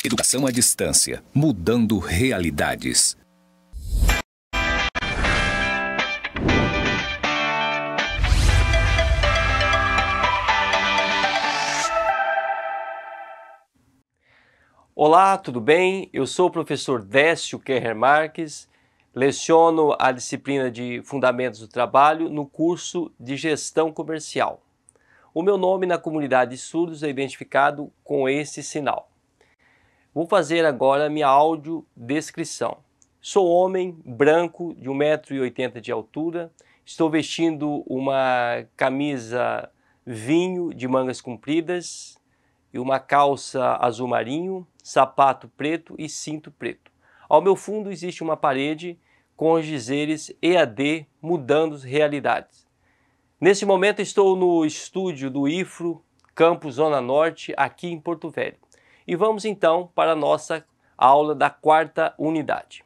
Educação à distância, mudando realidades. Olá, tudo bem? Eu sou o professor Décio Kerrer Marques, leciono a disciplina de Fundamentos do Trabalho no curso de Gestão Comercial. O meu nome na comunidade de surdos é identificado com esse sinal. Vou fazer agora minha audiodescrição. Sou homem, branco, de 1,80 m de altura, estou vestindo uma camisa vinho de mangas compridas e uma calça azul marinho, sapato preto e cinto preto. Ao meu fundo existe uma parede com os dizeres EAD mudando realidades. Neste momento estou no estúdio do IFRO, Campus Zona Norte, aqui em Porto Velho. E vamos então para a nossa aula da quarta unidade.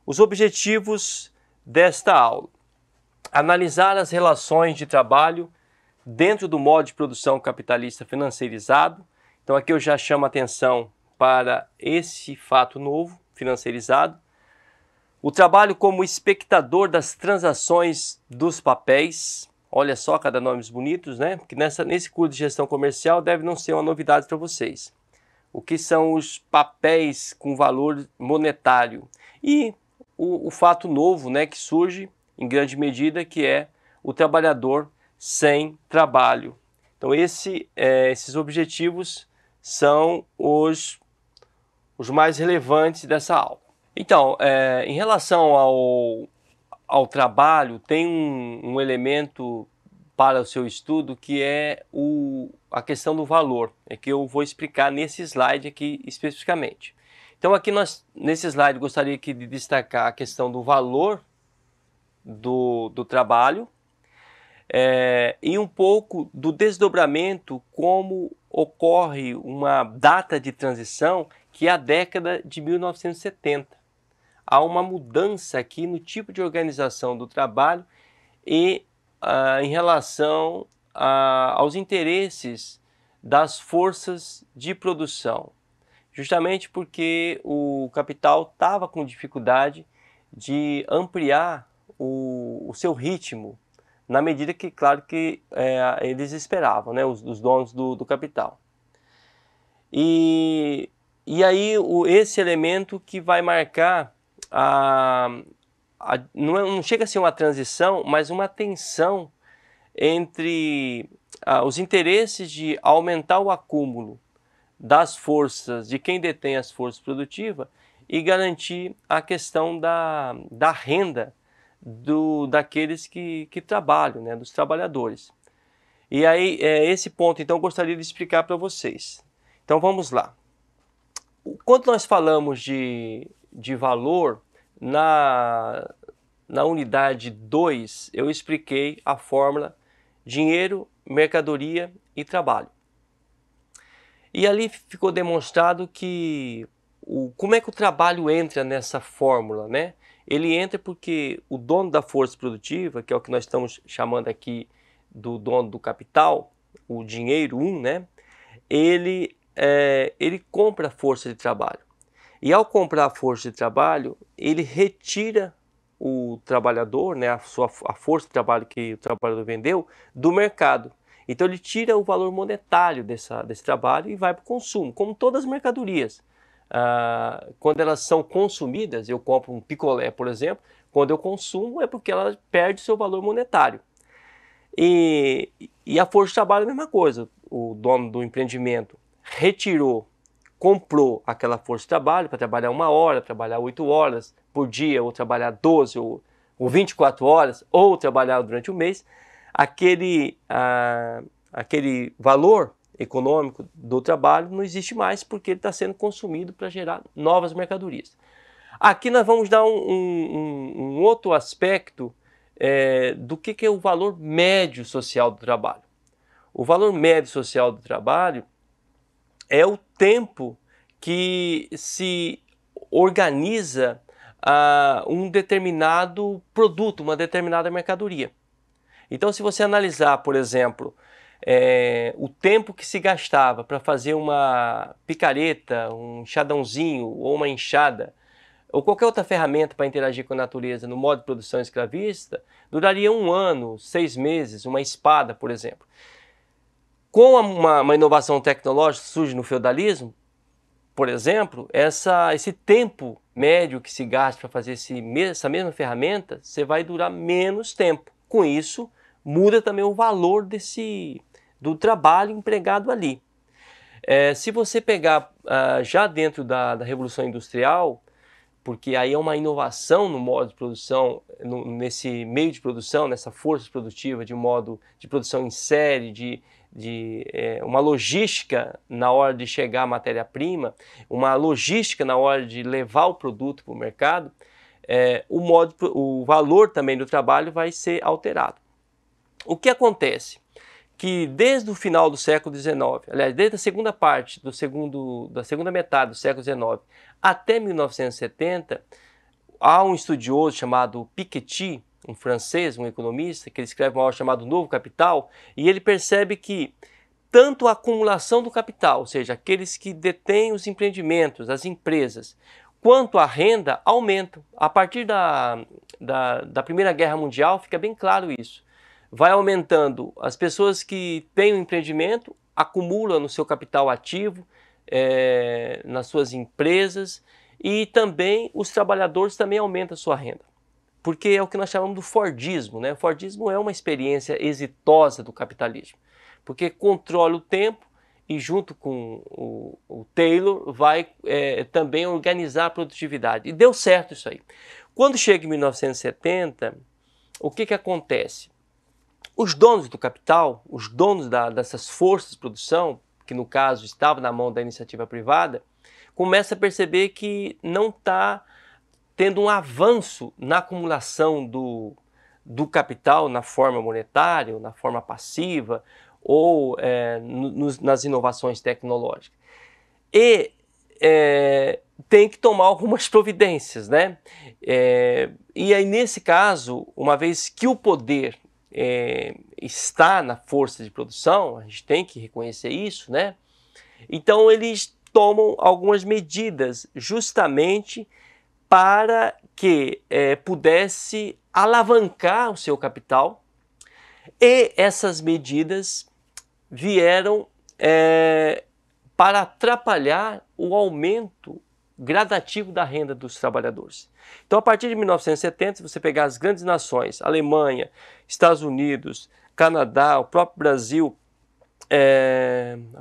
Os objetivos desta aula: analisar as relações de trabalho dentro do modo de produção capitalista financeirizado. Então aqui eu já chamo a atenção para esse fato novo, financeirizado. O trabalho como espectador das transações dos papéis. Olha só, cada nomes bonitos, né? Que nesse curso de gestão comercial deve não ser uma novidade para vocês. O que são os papéis com valor monetário. E o fato novo, né, que surge em grande medida, que é o trabalhador sem trabalho. Então esses objetivos são os mais relevantes dessa aula. Então, em relação ao trabalho, tem um elemento para o seu estudo que é a questão do valor, que eu vou explicar nesse slide aqui especificamente. Então aqui nesse slide gostaria de destacar a questão do valor do trabalho e um pouco do desdobramento, como ocorre uma data de transição que é a década de 1970. Há uma mudança aqui no tipo de organização do trabalho e em relação aos interesses das forças de produção, justamente porque o capital estava com dificuldade de ampliar o seu ritmo, na medida que, claro, que eles esperavam, né, os donos do capital. E aí esse elemento que vai marcar não chega a ser uma transição, mas uma tensão entre os interesses de aumentar o acúmulo das forças, de quem detém as forças produtivas, e garantir a questão da renda daqueles que trabalham, né, dos trabalhadores. E aí, esse ponto, então, eu gostaria de explicar para vocês. Então, vamos lá. Quando nós falamos de valor, na unidade 2, eu expliquei a fórmula dinheiro, mercadoria e trabalho. E ali ficou demonstrado que como é que o trabalho entra nessa fórmula, né? Ele entra porque o dono da força produtiva, que é o que nós estamos chamando aqui do dono do capital, o dinheiro 1, né? Ele compra a força de trabalho. E ao comprar a força de trabalho, ele retira o trabalhador, né, a força de trabalho que o trabalhador vendeu, do mercado. Então ele tira o valor monetário desse trabalho e vai para o consumo, como todas as mercadorias. Quando elas são consumidas, eu compro um picolé, por exemplo, quando eu consumo é porque ela perde seu valor monetário. E a força de trabalho é a mesma coisa. O dono do empreendimento comprou aquela força de trabalho para trabalhar 1 hora, trabalhar 8 horas por dia, ou trabalhar 12 ou 24 horas, ou trabalhar durante o mês. Aquele valor econômico do trabalho não existe mais porque ele está sendo consumido para gerar novas mercadorias. Aqui nós vamos dar um outro aspecto do que é o valor médio social do trabalho. O valor médio social do trabalho é o tempo que se organiza um determinado produto, uma determinada mercadoria. Então, se você analisar, por exemplo, o tempo que se gastava para fazer uma picareta, um enxadãozinho ou uma enxada, ou qualquer outra ferramenta para interagir com a natureza no modo de produção escravista, duraria 1 ano, 6 meses, uma espada, por exemplo. Com uma inovação tecnológica que surge no feudalismo, por exemplo, esse tempo médio que se gasta para fazer essa mesma ferramenta, você vai durar menos tempo. Com isso, muda também o valor do trabalho empregado ali. Se você pegar já dentro da Revolução Industrial, porque aí é uma inovação no modo de produção, nesse meio de produção, nessa força produtiva, de modo de produção em série, uma logística na hora de chegar a matéria-prima, uma logística na hora de levar o produto para o mercado, o valor também do trabalho vai ser alterado. O que acontece? Que desde o final do século XIX, aliás, desde a segunda parte da segunda metade do século XIX até 1970, há um estudioso chamado Piketty, um francês, um economista, que ele escreve um livro chamado Novo Capital, e ele percebe que tanto a acumulação do capital, ou seja, aqueles que detêm os empreendimentos, as empresas, quanto a renda aumentam. A partir da Primeira Guerra Mundial fica bem claro isso. Vai aumentando as pessoas que têm um empreendimento, acumulam no seu capital ativo, nas suas empresas, e também os trabalhadores também aumentam a sua renda. Porque é o que nós chamamos do Fordismo, né? O Fordismo é uma experiência exitosa do capitalismo, porque controla o tempo e junto com o Taylor vai também organizar a produtividade. E deu certo isso aí. Quando chega em 1970, o que acontece? Os donos do capital, os donos dessas forças de produção, que no caso estavam na mão da iniciativa privada, começam a perceber que não está tendo um avanço na acumulação do capital na forma monetária, ou na forma passiva, ou nas inovações tecnológicas. E tem que tomar algumas providências, né? E aí, nesse caso, uma vez que o poder está na força de produção, a gente tem que reconhecer isso, né? Então eles tomam algumas medidas justamente para que pudesse alavancar o seu capital, e essas medidas vieram para atrapalhar o aumento gradativo da renda dos trabalhadores. Então, a partir de 1970, se você pegar as grandes nações, Alemanha, Estados Unidos, Canadá, o próprio Brasil,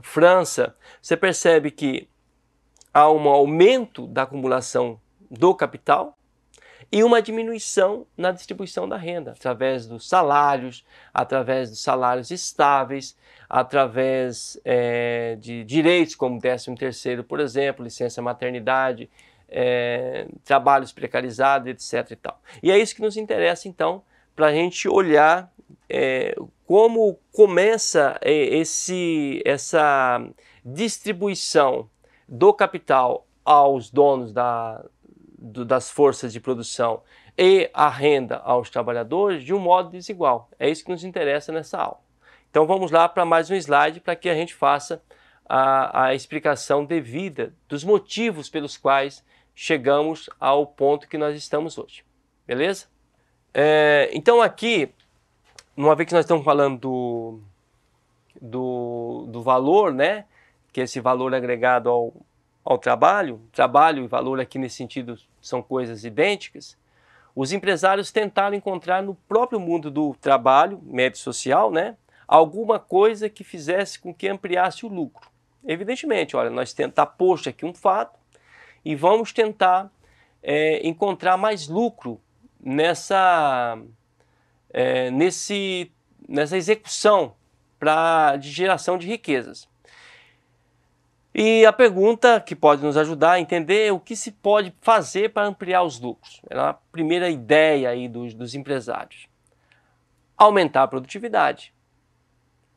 França, você percebe que há um aumento da acumulação do capital e uma diminuição na distribuição da renda, através dos salários estáveis, através de direitos como 13º, por exemplo, licença maternidade, trabalhos precarizados, etc. E tal. E é isso que nos interessa, então, para a gente olhar como começa essa distribuição do capital aos donos das forças de produção e a renda aos trabalhadores de um modo desigual. É isso que nos interessa nessa aula. Então vamos lá para mais um slide para que a gente faça a explicação devida dos motivos pelos quais chegamos ao ponto que nós estamos hoje. Beleza? Então aqui, uma vez que nós estamos falando do valor, né, que esse valor agregado ao trabalho e valor aqui nesse sentido são coisas idênticas, os empresários tentaram encontrar no próprio mundo do trabalho, médio social, né, alguma coisa que fizesse com que ampliasse o lucro. Evidentemente, olha, nós está posto aqui um fato e vamos tentar encontrar mais lucro nessa execução de geração de riquezas. E a pergunta que pode nos ajudar a entender o que se pode fazer para ampliar os lucros. É a primeira ideia aí dos empresários. Aumentar a produtividade.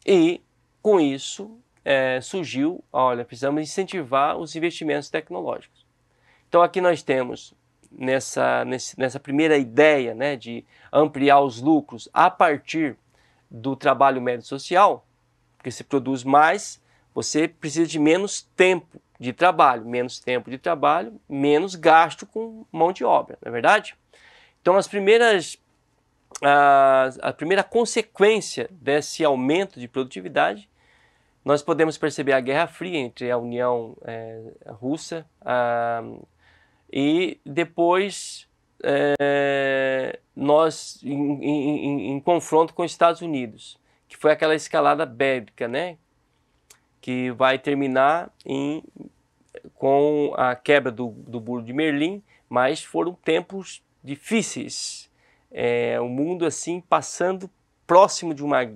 E, com isso, surgiu, olha, precisamos incentivar os investimentos tecnológicos. Então, aqui nós temos, nessa primeira ideia, né, de ampliar os lucros a partir do trabalho médio social, porque se produz mais, você precisa de menos tempo de trabalho, menos gasto com mão de obra, não é verdade? Então, a primeira consequência desse aumento de produtividade, nós podemos perceber a Guerra Fria entre a União Russa e depois nós em confronto com os Estados Unidos, que foi aquela escalada bélica, né? Que vai terminar com a quebra do Muro de Berlim, mas foram tempos difíceis. O mundo assim passando próximo de uma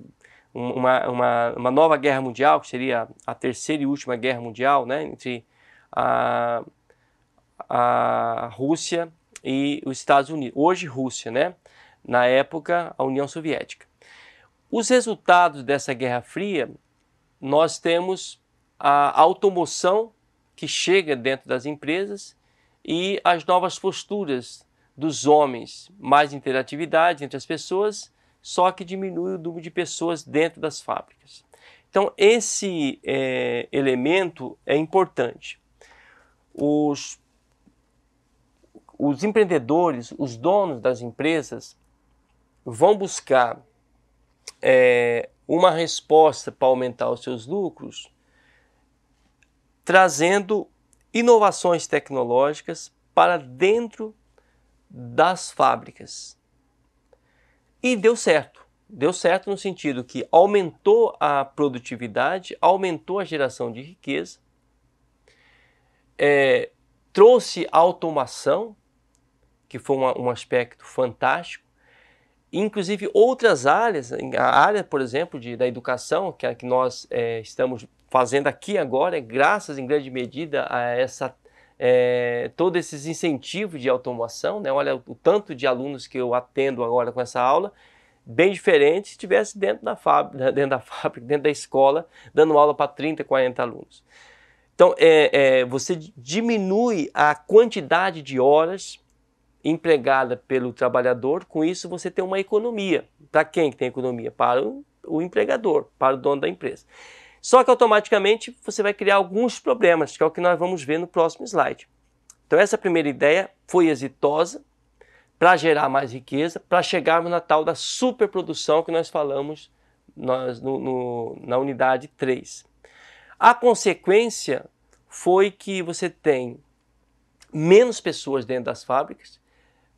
nova guerra mundial, que seria a terceira e última guerra mundial, né, entre a Rússia e os Estados Unidos. Hoje Rússia, né? Na época a União Soviética. Os resultados dessa Guerra Fria, nós temos a automoção que chega dentro das empresas e as novas posturas dos homens, mais interatividade entre as pessoas, só que diminui o número de pessoas dentro das fábricas. Então esse elemento é importante. Os empreendedores, os donos das empresas vão buscar uma resposta para aumentar os seus lucros, trazendo inovações tecnológicas para dentro das fábricas. E deu certo. Deu certo no sentido que aumentou a produtividade, aumentou a geração de riqueza, trouxe automação, que foi um aspecto fantástico. Inclusive outras áreas, a área, por exemplo, da educação, que é a que nós estamos fazendo aqui agora, graças em grande medida a todos esses incentivos de automação, né? Olha o tanto de alunos que eu atendo agora com essa aula, bem diferente se estivesse dentro da fábrica, dentro da escola, dando aula para 30, 40 alunos. Então, você diminui a quantidade de horas empregada pelo trabalhador, com isso você tem uma economia. Para quem que tem economia? Para o empregador, para o dono da empresa. Só que automaticamente você vai criar alguns problemas, que é o que nós vamos ver no próximo slide. Então essa primeira ideia foi exitosa para gerar mais riqueza, para chegarmos na tal da superprodução que nós falamos na unidade 3. A consequência foi que você tem menos pessoas dentro das fábricas,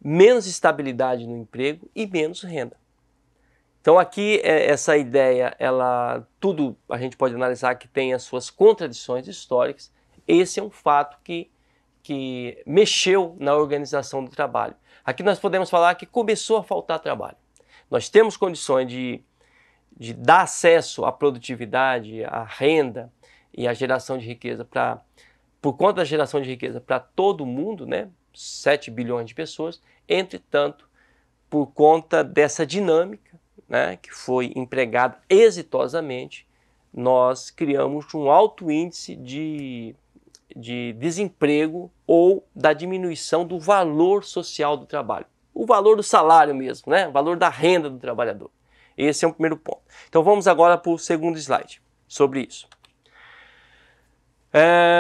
menos estabilidade no emprego e menos renda. Então aqui essa ideia, tudo a gente pode analisar que tem as suas contradições históricas. Esse é um fato que mexeu na organização do trabalho. Aqui nós podemos falar que começou a faltar trabalho. Nós temos condições de dar acesso à produtividade, à renda e à geração de riqueza por conta da geração de riqueza para todo mundo, né? 7 bilhões de pessoas. Entretanto, por conta dessa dinâmica, né, que foi empregada exitosamente, nós criamos um alto índice de desemprego ou da diminuição do valor social do trabalho. O valor do salário mesmo, né? O valor da renda do trabalhador. Esse é o primeiro ponto. Então vamos agora para o segundo slide sobre isso.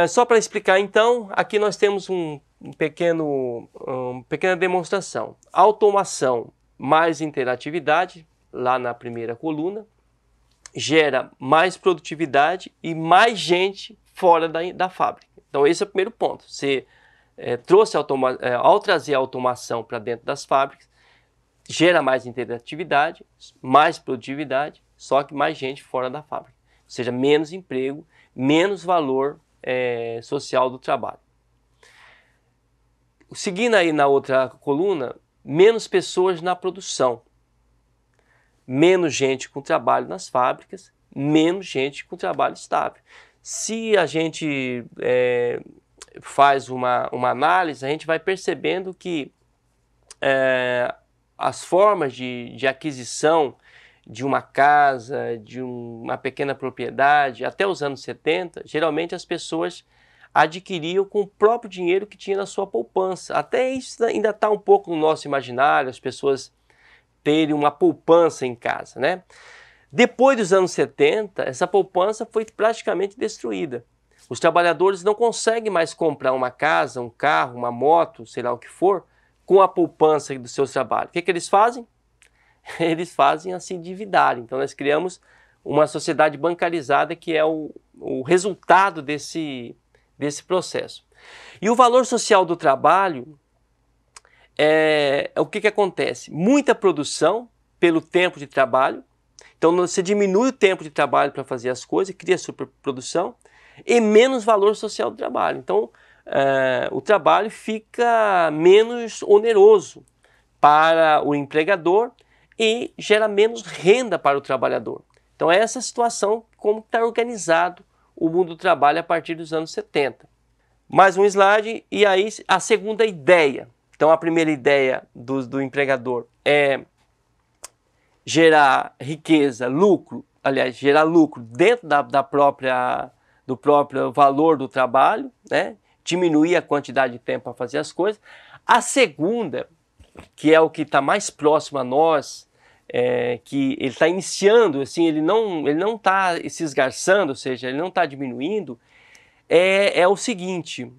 Só para explicar então, aqui nós temos uma pequena demonstração. Automação mais interatividade, lá na primeira coluna, gera mais produtividade e mais gente fora da fábrica. Então esse é o primeiro ponto. Você ao trazer a automação para dentro das fábricas, gera mais interatividade, mais produtividade, só que mais gente fora da fábrica. Ou seja, menos emprego, menos valor social do trabalho. Seguindo aí na outra coluna, menos pessoas na produção, menos gente com trabalho nas fábricas, menos gente com trabalho estável. Se a gente faz uma análise, a gente vai percebendo que as formas de aquisição de uma casa, de uma pequena propriedade, até os anos 70, geralmente as pessoas adquiriam com o próprio dinheiro que tinha na sua poupança. Até isso ainda está um pouco no nosso imaginário, as pessoas terem uma poupança em casa, né? Depois dos anos 70, essa poupança foi praticamente destruída. Os trabalhadores não conseguem mais comprar uma casa, um carro, uma moto, sei lá o que for, com a poupança dos seus trabalhos. O que eles fazem? Eles fazem se endividar. Então nós criamos uma sociedade bancarizada que é o resultado desse processo. E o valor social do trabalho o que acontece? Muita produção pelo tempo de trabalho. Então você diminui o tempo de trabalho para fazer as coisas, cria superprodução e menos valor social do trabalho. Então o trabalho fica menos oneroso para o empregador e gera menos renda para o trabalhador. Então é essa situação como está organizado o mundo do trabalho a partir dos anos 70. Mais um slide e aí a segunda ideia. Então a primeira ideia do empregador é gerar riqueza, lucro, aliás, gerar lucro dentro do próprio valor do trabalho, né? Diminuir a quantidade de tempo para fazer as coisas. A segunda, que é o que está mais próximo a nós, que ele está iniciando, assim, ele não está se esgarçando, ou seja, ele não está diminuindo, é o seguinte,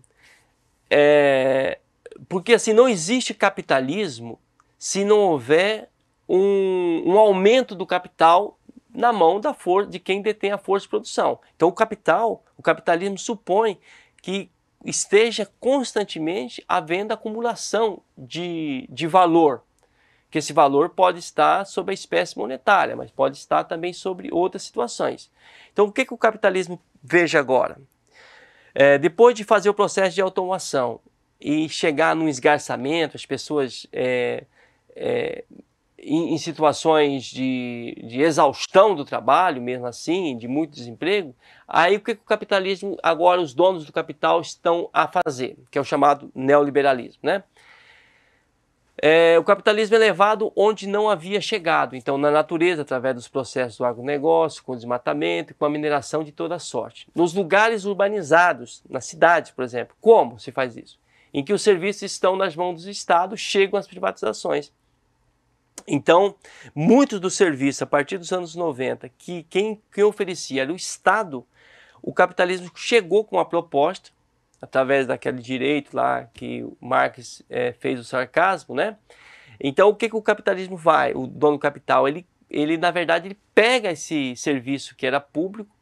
porque assim, não existe capitalismo se não houver um aumento do capital na mão de quem detém a força de produção. Então o capitalismo supõe que esteja constantemente havendo acumulação de valor, que esse valor pode estar sobre a espécie monetária, mas pode estar também sobre outras situações. Então o que o capitalismo veja agora? Depois de fazer o processo de automação e chegar num esgarçamento, as pessoas em situações de exaustão do trabalho, mesmo assim, de muito desemprego, aí o que o capitalismo, agora os donos do capital estão a fazer, que é o chamado neoliberalismo, né? O capitalismo é levado onde não havia chegado, então na natureza, através dos processos do agronegócio, com o desmatamento e com a mineração de toda sorte. Nos lugares urbanizados, nas cidades, por exemplo, como se faz isso? Em que os serviços estão nas mãos do Estado, chegam as privatizações. Então, muitos dos serviços, a partir dos anos 90, que quem oferecia era o Estado, o capitalismo chegou com uma proposta, através daquele direito lá que o Marx fez o sarcasmo, né? Então, o que o capitalismo o dono do capital, ele na verdade, ele pega esse serviço que era público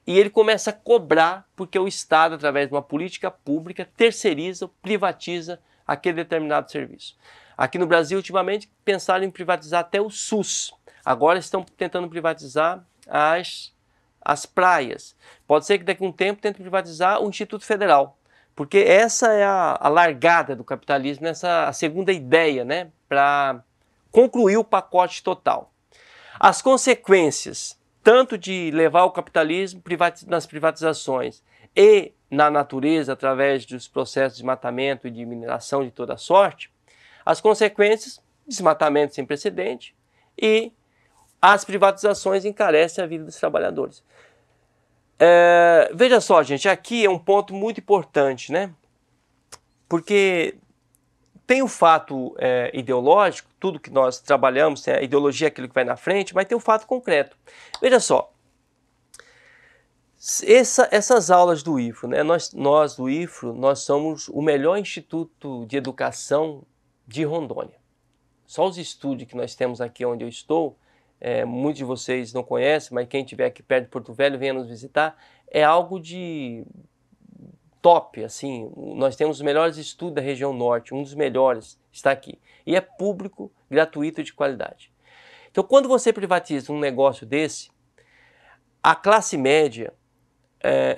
e ele começa a cobrar, porque o Estado, através de uma política pública, terceiriza, privatiza aquele determinado serviço. Aqui no Brasil, ultimamente, pensaram em privatizar até o SUS. Agora estão tentando privatizar as praias. Pode ser que daqui a um tempo tentem privatizar o Instituto Federal. Porque essa é a largada do capitalismo, a segunda ideia, né, para concluir o pacote total. As consequências, tanto de levar o capitalismo nas privatizações e na natureza, através dos processos de desmatamento e de mineração de toda sorte, as consequências, desmatamento sem precedente e as privatizações encarecem a vida dos trabalhadores. Veja só, gente, aqui é um ponto muito importante, né? Porque tem o fato ideológico, tudo que nós trabalhamos, a ideologia é aquilo que vai na frente, mas tem o fato concreto. Veja só, essas aulas do IFRO, né? Nós do IFRO, nós somos o melhor instituto de educação de Rondônia. Só os estúdios que nós temos aqui onde eu estou, muitos de vocês não conhecem, mas quem estiver aqui perto de Porto Velho, venha nos visitar, é algo de top, assim, nós temos os melhores estudos da região norte, um dos melhores está aqui, e é público, gratuito e de qualidade. Então, quando você privatiza um negócio desse, a classe média,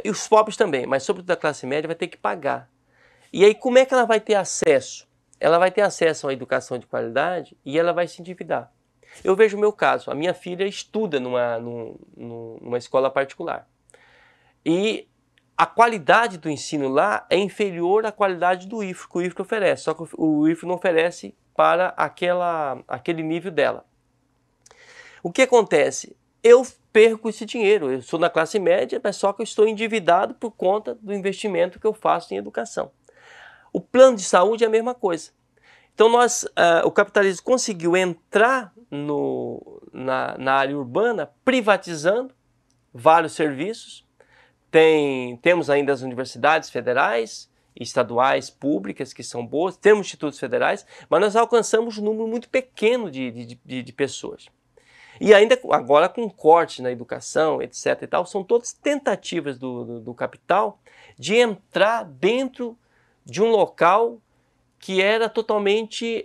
e os pobres também, mas sobretudo a classe média, vai ter que pagar. E aí, como é que ela vai ter acesso? Ela vai ter acesso a uma educação de qualidade e ela vai se endividar. Eu vejo o meu caso, a minha filha estuda numa escola particular. E a qualidade do ensino lá é inferior à qualidade do IFRO, que o IFRO oferece. Só que o IFRO não oferece para aquele nível dela. O que acontece? Eu perco esse dinheiro. Eu sou na classe média, mas só que eu estou endividado por conta do investimento que eu faço em educação. O plano de saúde é a mesma coisa. Então o capitalismo conseguiu entrar na área urbana, privatizando vários serviços. Temos ainda as universidades federais, estaduais, públicas, que são boas, temos institutos federais, mas nós alcançamos um número muito pequeno de pessoas. E ainda agora com corte na educação, etc. e tal, são todas tentativas do capital de entrar dentro de um local que era totalmente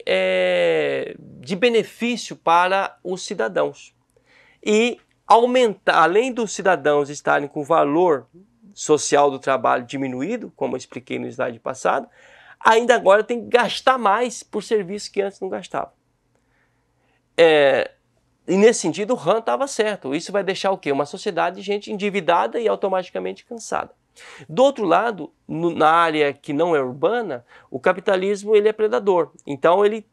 de benefício para os cidadãos. E aumentar, além dos cidadãos estarem com o valor social do trabalho diminuído, como eu expliquei no slide passado, ainda agora tem que gastar mais por serviço que antes não gastava. E nesse sentido o Han estava certo. Isso vai deixar o quê? Uma sociedade de gente endividada e automaticamente cansada. Do outro lado, na área que não é urbana, o capitalismo ele é predador. Então ele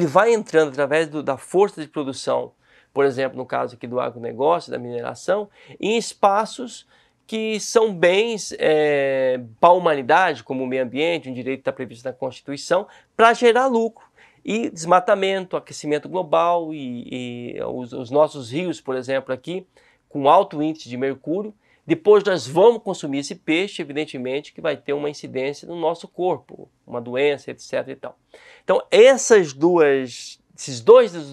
vai entrando através da força de produção, por exemplo, no caso aqui do agronegócio, da mineração, em espaços que são bens para a humanidade, como o meio ambiente, um direito que está previsto na Constituição, para gerar lucro. E desmatamento, aquecimento global e os nossos rios, por exemplo, aqui, com alto índice de mercúrio, depois nós vamos consumir esse peixe, evidentemente que vai ter uma incidência no nosso corpo, uma doença, etc. e tal. Então, esses dois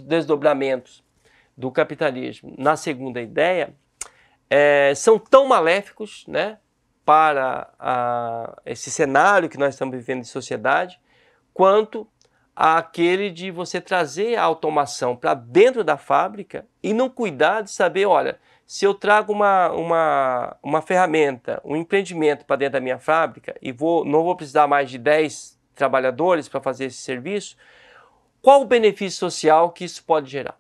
desdobramentos do capitalismo na segunda ideia são tão maléficos, né, para esse cenário que nós estamos vivendo de sociedade, quanto aquele de você trazer a automação para dentro da fábrica e não cuidar de saber, olha, se eu trago uma ferramenta, um empreendimento para dentro da minha fábrica e não vou precisar mais de 10 trabalhadores para fazer esse serviço, qual o benefício social que isso pode gerar?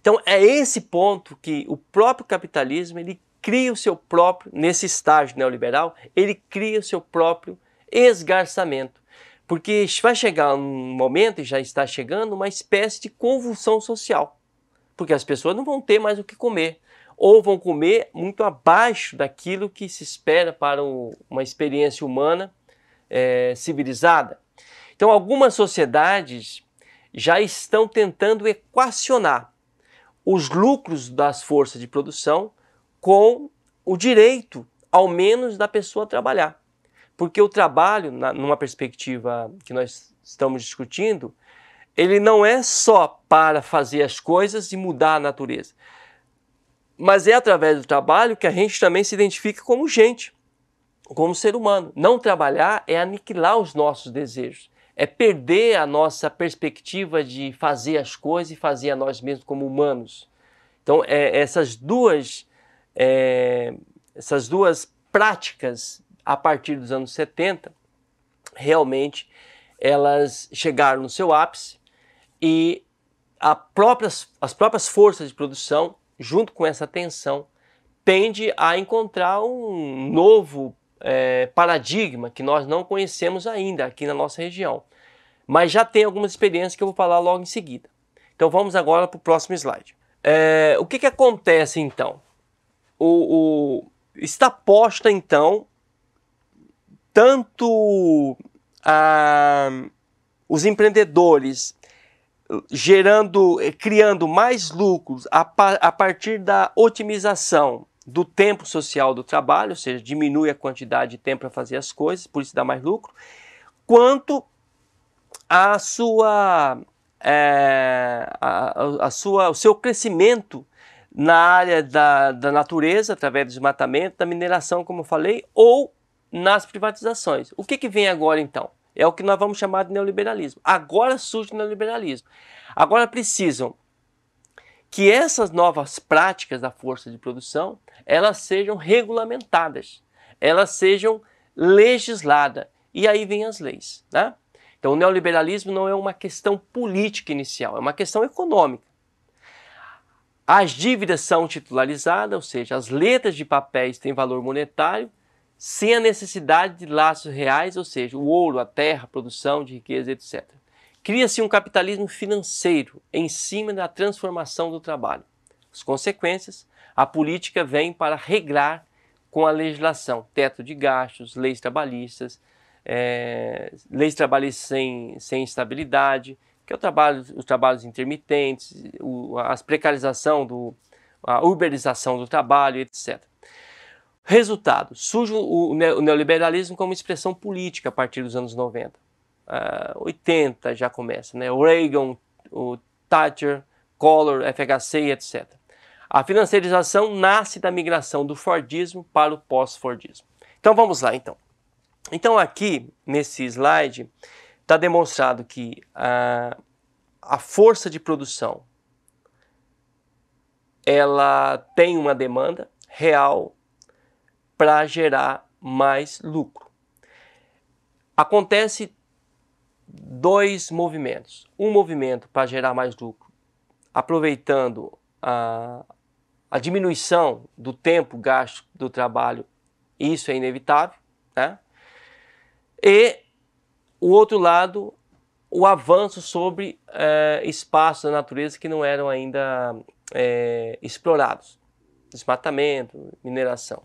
Então é esse ponto que o próprio capitalismo ele cria o seu próprio, nesse estágio neoliberal, ele cria o seu próprio esgarçamento. Porque vai chegar um momento, e já está chegando, uma espécie de convulsão social. Porque as pessoas não vão ter mais o que comer. Ou vão comer muito abaixo daquilo que se espera para uma experiência humana civilizada. Então, algumas sociedades já estão tentando equacionar os lucros das forças de produção com o direito, ao menos, da pessoa trabalhar. Porque o trabalho, numa perspectiva que nós estamos discutindo, ele não é só para fazer as coisas e mudar a natureza. Mas é através do trabalho que a gente também se identifica como gente, como ser humano. Não trabalhar é aniquilar os nossos desejos. É perder a nossa perspectiva de fazer as coisas e fazer a nós mesmos como humanos. Então, essas duas práticas, a partir dos anos 70, realmente elas chegaram no seu ápice e as próprias forças de produção, junto com essa tensão, tende a encontrar um novo paradigma que nós não conhecemos ainda aqui na nossa região. Mas já tem algumas experiências que eu vou falar logo em seguida. Então vamos agora para o próximo slide. O que acontece então? Está posta então tanto os empreendedores criando mais lucros a partir da otimização do tempo social do trabalho, ou seja, diminui a quantidade de tempo para fazer as coisas, por isso dá mais lucro, quanto o seu crescimento na área da natureza, através do desmatamento, da mineração, como eu falei, ou nas privatizações. O que vem agora então? É o que nós vamos chamar de neoliberalismo. Agora surge o neoliberalismo. Agora precisam que essas novas práticas da força de produção, elas sejam regulamentadas, elas sejam legisladas. E aí vem as leis, né? Então o neoliberalismo não é uma questão política inicial, é uma questão econômica. As dívidas são titularizadas, ou seja, as letras de papéis têm valor monetário, sem a necessidade de laços reais, ou seja, o ouro, a terra, a produção de riqueza, etc. Cria-se um capitalismo financeiro em cima da transformação do trabalho. As consequências, a política vem para regrar com a legislação, teto de gastos, leis trabalhistas sem estabilidade, que é os trabalhos intermitentes, a precarização, a uberização do trabalho, etc. Resultado, surge o neoliberalismo como expressão política a partir dos anos 90. 80 já começa, né? O Reagan, o Thatcher, Collor, FHC, etc. A financiarização nasce da migração do Fordismo para o pós-Fordismo. Então vamos lá, então. Então aqui, nesse slide, está demonstrado que a força de produção ela tem uma demanda real para gerar mais lucro. Acontece dois movimentos. Um movimento para gerar mais lucro, aproveitando a diminuição do tempo gasto do trabalho, isso é inevitável, né? E o outro lado, o avanço sobre espaços da natureza que não eram ainda explorados, desmatamento, mineração,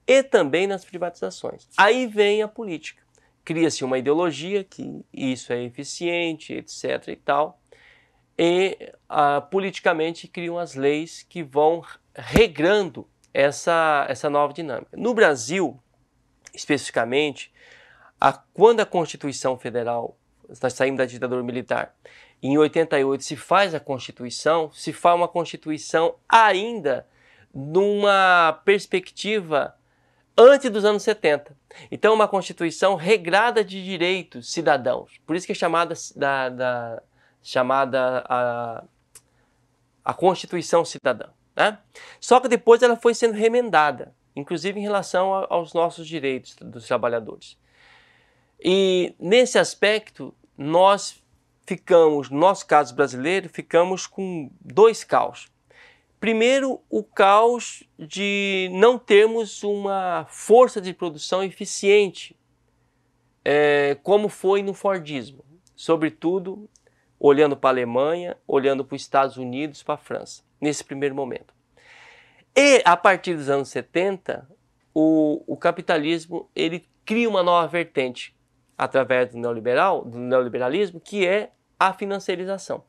e também nas privatizações. Aí vem a política, cria-se uma ideologia que isso é eficiente, etc. e tal, e politicamente criam as leis que vão regrando essa nova dinâmica. No Brasil, especificamente, quando a Constituição Federal, nós saímos da ditadura militar, em 88 se faz a Constituição, se faz uma Constituição ainda numa perspectiva antes dos anos 70. Então, uma Constituição regrada de direitos cidadãos. Por isso que é chamada a Constituição Cidadã, né? Só que depois ela foi sendo remendada, inclusive em relação aos nossos direitos dos trabalhadores. E nesse aspecto, nós ficamos, no nosso caso brasileiro, ficamos com dois caos. Primeiro, o caos de não termos uma força de produção eficiente, como foi no Fordismo, sobretudo olhando para a Alemanha, olhando para os Estados Unidos, para a França, nesse primeiro momento. E a partir dos anos 70, o capitalismo ele cria uma nova vertente através do neoliberalismo, que é a financiarização.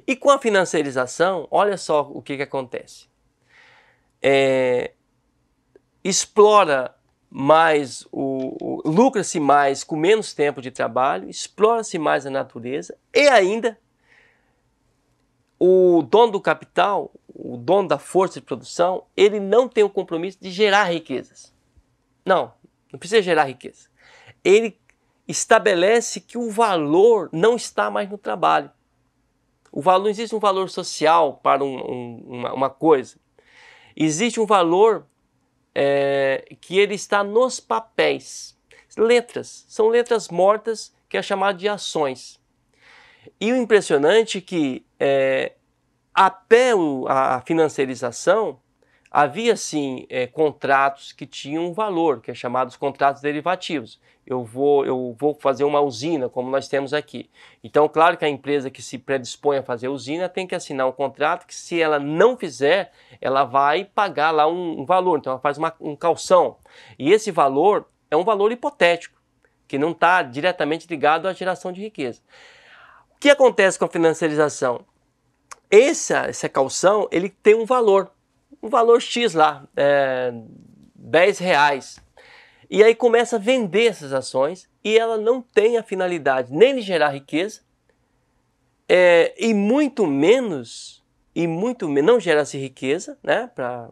E com a financiarização, olha só o que acontece. Explora mais, lucra-se mais com menos tempo de trabalho, explora-se mais a natureza e ainda o dono do capital, o dono da força de produção, ele não tem o compromisso de gerar riquezas. Não precisa gerar riqueza. Ele estabelece que o valor não está mais no trabalho. Não existe um valor social para uma coisa. Existe um valor que ele está nos papéis. Letras. São letras mortas que é chamado de ações. E o impressionante é que até a financiarização havia sim contratos que tinham um valor, que é chamado de contratos derivativos. Eu vou fazer uma usina, como nós temos aqui. Então, claro que a empresa que se predispõe a fazer a usina tem que assinar um contrato que, se ela não fizer, ela vai pagar lá um valor. Então, ela faz um calção. E esse valor é um valor hipotético, que não está diretamente ligado à geração de riqueza. O que acontece com a financiarização? Essa calção, ele tem um valor X lá, R$10. E aí começa a vender essas ações e ela não tem a finalidade nem de gerar riqueza e muito menos não gera-se riqueza, né, para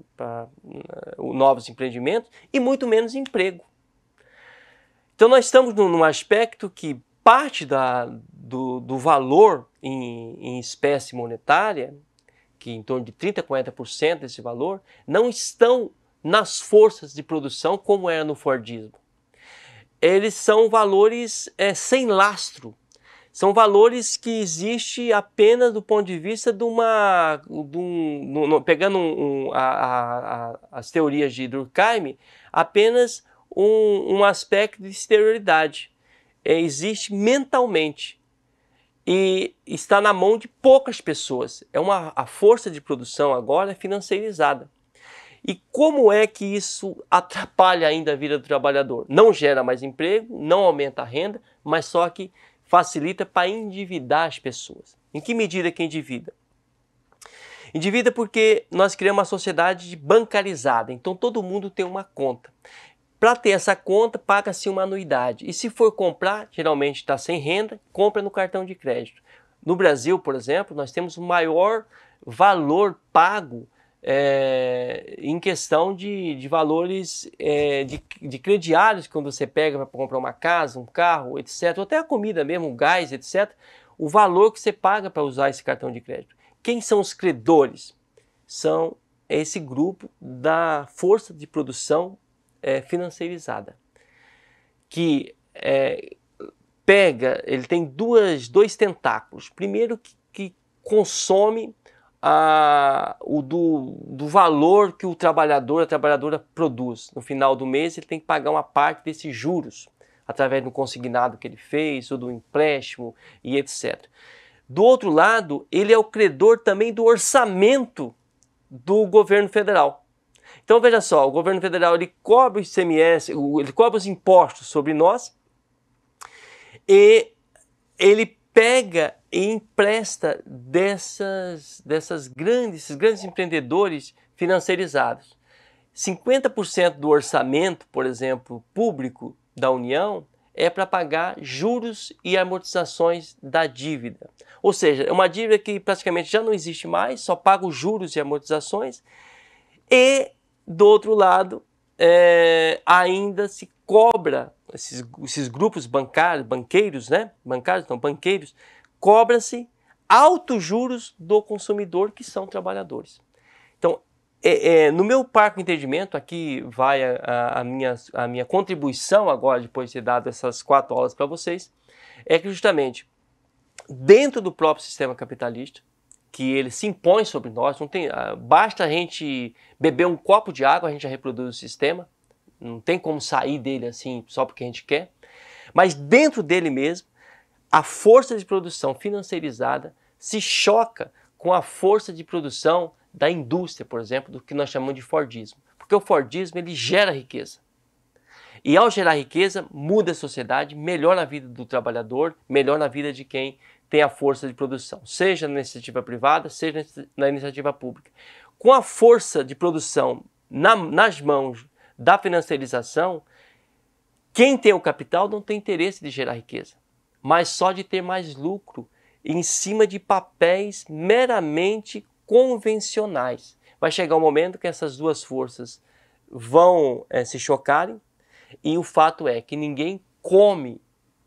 novos empreendimentos e muito menos emprego. Então nós estamos num aspecto que parte do valor em espécie monetária, que em torno de 30% a 40% desse valor, não estão nas forças de produção como era no Fordismo. Eles são valores sem lastro. São valores que existem apenas do ponto de vista pegando as teorias de Durkheim, apenas um aspecto de exterioridade. Existe mentalmente e está na mão de poucas pessoas. A força de produção agora é financiarizada. E como é que isso atrapalha ainda a vida do trabalhador? Não gera mais emprego, não aumenta a renda, mas só que facilita para endividar as pessoas. Em que medida que endivida? Endivida porque nós criamos uma sociedade bancarizada, então todo mundo tem uma conta. Para ter essa conta, paga-se uma anuidade. E se for comprar, geralmente está sem renda, compra no cartão de crédito. No Brasil, por exemplo, nós temos o maior valor pago em questão de valores de crediários, quando você pega para comprar uma casa, um carro, etc. Ou até a comida mesmo, o gás, etc. O valor que você paga para usar esse cartão de crédito. Quem são os credores? São esse grupo da força de produção financeirizada, que ele tem dois tentáculos. Primeiro que consome do valor que o trabalhador, a trabalhadora produz. No final do mês ele tem que pagar uma parte desses juros, através do consignado que ele fez, ou do empréstimo e etc. Do outro lado, ele é o credor também do orçamento do governo federal. Então veja só, o governo federal ele cobra o ICMS, ele cobra os impostos sobre nós e ele pega e empresta desses grandes empreendedores financiarizados. 50% do orçamento, por exemplo, público da União é para pagar juros e amortizações da dívida. Ou seja, é uma dívida que praticamente já não existe mais, só paga os juros e amortizações. E, do outro lado, ainda se cobra, esses grupos banqueiros, cobra-se altos juros do consumidor, que são trabalhadores. Então, no meu parco entendimento, aqui vai a minha contribuição agora, depois de ter dado essas 4 aulas para vocês, é que justamente dentro do próprio sistema capitalista, que ele se impõe sobre nós, basta a gente beber um copo de água, a gente já reproduz o sistema, não tem como sair dele assim só porque a gente quer, mas dentro dele mesmo, a força de produção financiarizada se choca com a força de produção da indústria, por exemplo, do que nós chamamos de Fordismo. Porque o Fordismo ele gera riqueza. E ao gerar riqueza, muda a sociedade, melhora a vida do trabalhador, melhora a vida de quem tem a força de produção, seja na iniciativa privada, seja na iniciativa pública. Com a força de produção nas mãos da financiarização, quem tem o capital não tem interesse de gerar riqueza, mas só de ter mais lucro em cima de papéis meramente convencionais. Vai chegar um momento que essas duas forças vão se chocarem, e o fato é que ninguém come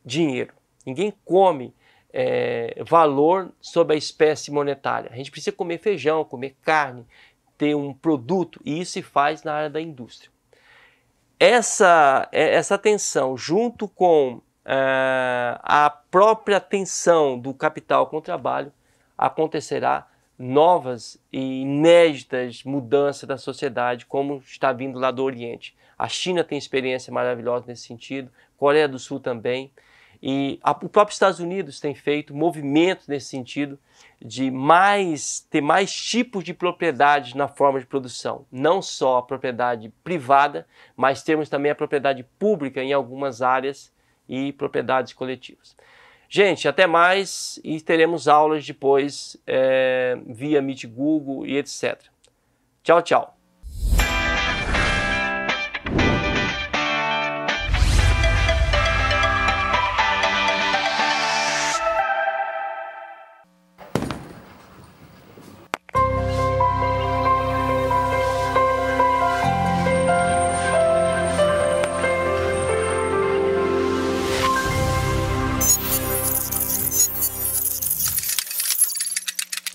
dinheiro, ninguém come valor sobre a espécie monetária. A gente precisa comer feijão, comer carne, ter um produto, e isso se faz na área da indústria. Essa tensão, junto com a própria tensão do capital com o trabalho, acontecerá novas e inéditas mudanças da sociedade, como está vindo lá do Oriente. A China tem experiência maravilhosa nesse sentido, Coreia do Sul também, e o próprio Estados Unidos tem feito movimentos nesse sentido de ter mais tipos de propriedade na forma de produção. Não só a propriedade privada, mas temos também a propriedade pública em algumas áreas e propriedades coletivas. Gente, até mais, e teremos aulas depois via Meet Google e etc. Tchau, tchau.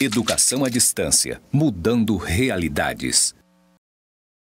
Educação à distância, mudando realidades.